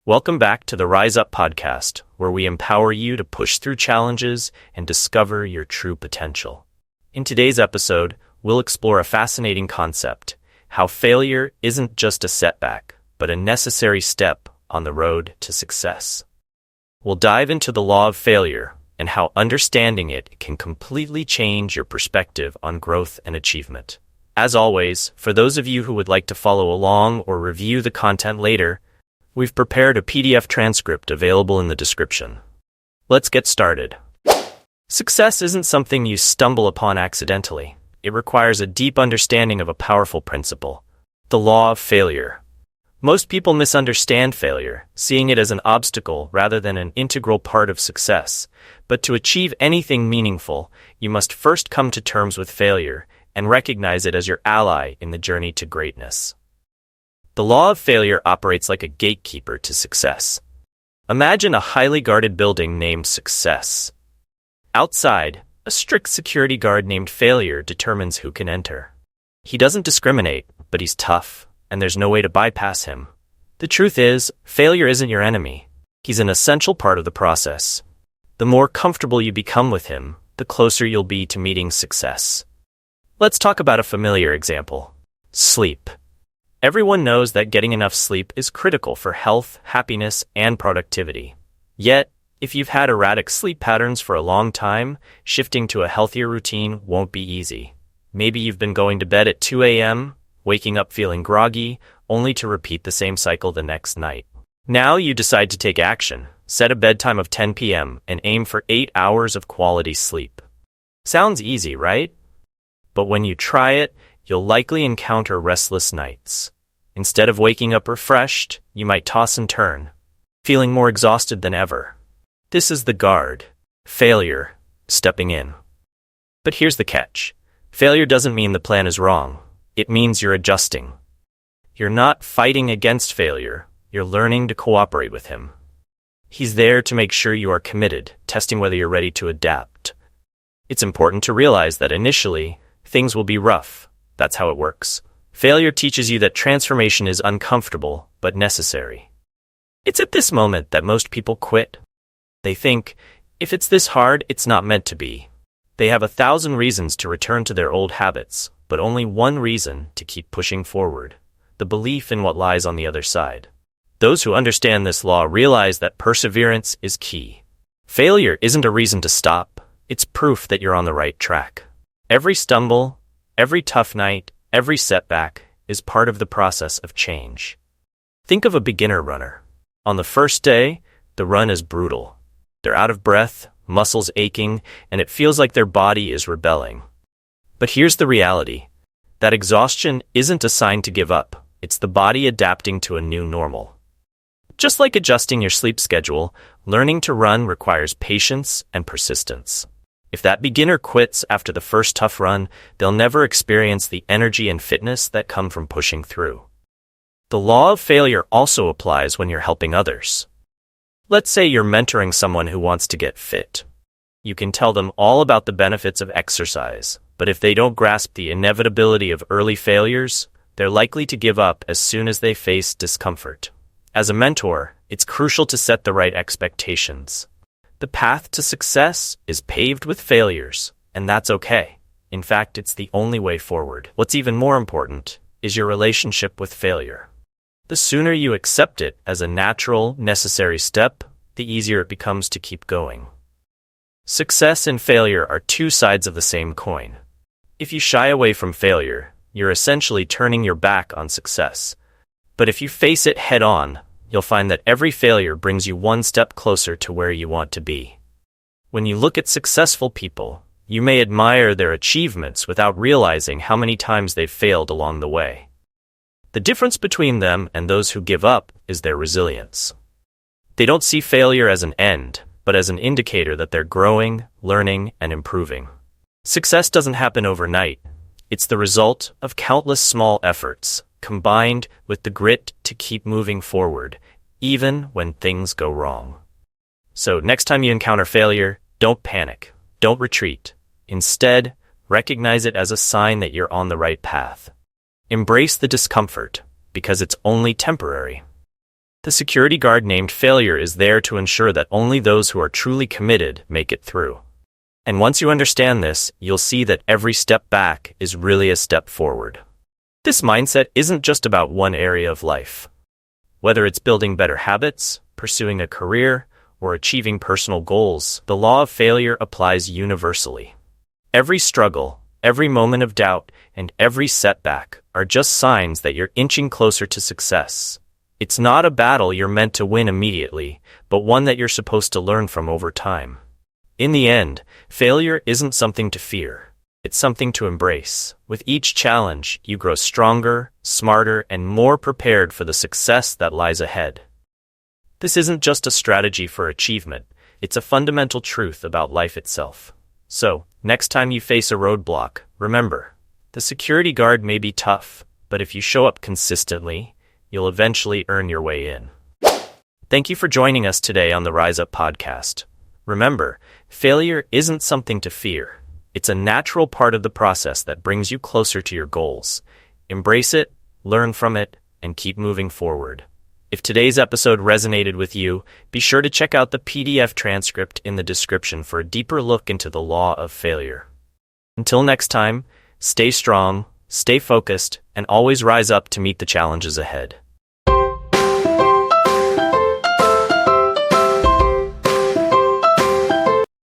Welcome back to the Rise Up podcast, where we empower you to push through challenges and discover your true potential. In today's episode, we'll explore a fascinating concept: how failure isn't just a setback, but a necessary step on the road to success. We'll dive into the law of failure and how understanding it can completely change your perspective on growth and achievement. As always, for those of you who would like to follow along or review the content later, we've prepared a PDF transcript available in the description. Let's get started. Success isn't something you stumble upon accidentally. It requires a deep understanding of a powerful principle: the law of failure. Most people misunderstand failure, seeing it as an obstacle rather than an integral part of success. But to achieve anything meaningful, you must first come to terms with failure and recognize it as your ally in the journey to greatness. The law of failure operates like a gatekeeper to success. Imagine a highly guarded building named Success. Outside, a strict security guard named Failure determines who can enter. He doesn't discriminate, but he's tough, and there's no way to bypass him. The truth is, failure isn't your enemy. He's an essential part of the process. The more comfortable you become with him, the closer you'll be to meeting success. Let's talk about a familiar example: sleep. Everyone knows that getting enough sleep is critical for health, happiness, and productivity. Yet, if you've had erratic sleep patterns for a long time, shifting to a healthier routine won't be easy. Maybe you've been going to bed at 2 a.m., waking up feeling groggy, only to repeat the same cycle the next night. Now you decide to take action, set a bedtime of 10 p.m., and aim for 8 hours of quality sleep. Sounds easy, right? But when you try it, you'll likely encounter restless nights. Instead of waking up refreshed, you might toss and turn, feeling more exhausted than ever. This is the guard, failure, stepping in. But here's the catch: failure doesn't mean the plan is wrong. It means you're adjusting. You're not fighting against failure, you're learning to cooperate with him. He's there to make sure you are committed, testing whether you're ready to adapt. It's important to realize that initially, things will be rough. That's how it works. Failure teaches you that transformation is uncomfortable, but necessary. It's at this moment that most people quit. They think, if it's this hard, it's not meant to be. They have 1,000 reasons to return to their old habits, but only one reason to keep pushing forward: the belief in what lies on the other side. Those who understand this law realize that perseverance is key. Failure isn't a reason to stop, it's proof that you're on the right track. Every stumble, every tough night, every setback is part of the process of change. Think of a beginner runner. On the first day, the run is brutal. They're out of breath, muscles aching, and it feels like their body is rebelling. But here's the reality: that exhaustion isn't a sign to give up. It's the body adapting to a new normal. Just like adjusting your sleep schedule, learning to run requires patience and persistence. If that beginner quits after the first tough run, they'll never experience the energy and fitness that come from pushing through. The law of failure also applies when you're helping others. Let's say you're mentoring someone who wants to get fit. You can tell them all about the benefits of exercise, but if they don't grasp the inevitability of early failures, they're likely to give up as soon as they face discomfort. As a mentor, it's crucial to set the right expectations. The path to success is paved with failures, and that's okay. In fact, it's the only way forward. What's even more important is your relationship with failure. The sooner you accept it as a natural, necessary step, the easier it becomes to keep going. Success and failure are two sides of the same coin. If you shy away from failure, you're essentially turning your back on success. But if you face it head-on, you'll find that every failure brings you one step closer to where you want to be. When you look at successful people, you may admire their achievements without realizing how many times they've failed along the way. The difference between them and those who give up is their resilience. They don't see failure as an end, but as an indicator that they're growing, learning, and improving. Success doesn't happen overnight. It's the result of countless small efforts, combined with the grit to keep moving forward, even when things go wrong. So next time you encounter failure, don't panic, don't retreat. Instead, recognize it as a sign that you're on the right path. Embrace the discomfort, because it's only temporary. The security guard named failure is there to ensure that only those who are truly committed make it through. And once you understand this, you'll see that every step back is really a step forward. This mindset isn't just about one area of life. Whether it's building better habits, pursuing a career, or achieving personal goals, the law of failure applies universally. Every struggle, every moment of doubt, and every setback are just signs that you're inching closer to success. It's not a battle you're meant to win immediately, but one that you're supposed to learn from over time. In the end, failure isn't something to fear. It's something to embrace. With each challenge, you grow stronger, smarter, and more prepared for the success that lies ahead. This isn't just a strategy for achievement, it's a fundamental truth about life itself. So, next time you face a roadblock, remember, the security guard may be tough, but if you show up consistently, you'll eventually earn your way in. Thank you for joining us today on the Rise Up podcast. Remember, failure isn't something to fear. It's a natural part of the process that brings you closer to your goals. Embrace it, learn from it, and keep moving forward. If today's episode resonated with you, be sure to check out the PDF transcript in the description for a deeper look into the law of failure. Until next time, stay strong, stay focused, and always rise up to meet the challenges ahead.